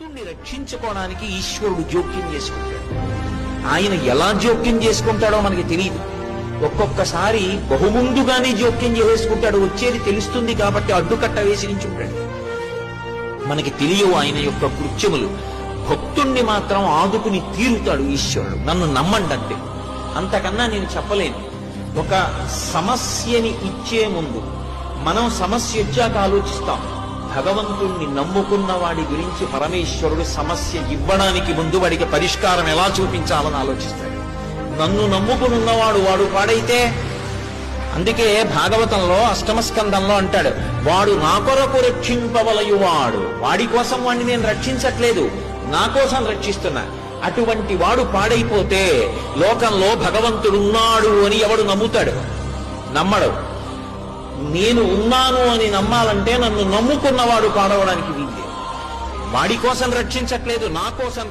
భక్తుణ్ణి రక్షించుకోవడానికి ఈశ్వరుడు జోక్యం చేసుకుంటాడు. ఆయన ఎలా జోక్యం చేసుకుంటాడో మనకి తెలియదు. ఒక్కొక్కసారి బహుముందుగానే జోక్యం చేసుకుంటాడు. వచ్చేది తెలుస్తుంది కాబట్టి అడ్డుకట్ట వేసి నించుంటాడు. మనకి తెలియవు ఆయన యొక్క కృత్యములు. భక్తుణ్ణి మాత్రం ఆదుకుని తీరుతాడు ఈశ్వరుడు. నన్ను నమ్మండి అంటే అంతకన్నా నేను చెప్పలేను. ఒక సమస్యని ఇచ్చే ముందు మనం సమస్య వచ్చాక ఆలోచిస్తాం. భగవంతుణ్ణి నమ్ముకున్న వాడి గురించి పరమేశ్వరుడు సమస్య ఇవ్వడానికి ముందు వాడికి పరిష్కారం ఎలా చూపించాలని ఆలోచిస్తాడు. నన్ను నమ్ముకునున్నవాడు వాడు పాడైతే, అందుకే భాగవతంలో అష్టమ స్కందంలో అంటాడు, వాడు నా కొరకు రక్షింపవలయువాడు. వాడి కోసం వాడిని నేను రక్షించట్లేదు, నా కోసం రక్షిస్తున్నా. అటువంటి వాడు పాడైపోతే లోకంలో భగవంతుడున్నాడు అని ఎవడు నమ్ముతాడు? నమ్మడు. నేను ఉన్నాను అని నమ్మాలంటే నన్ను నమ్ముకున్నవాడు పాడవడానికి వీల్లేదు. వాడి కోసం రక్షించట్లేదు, నా కోసం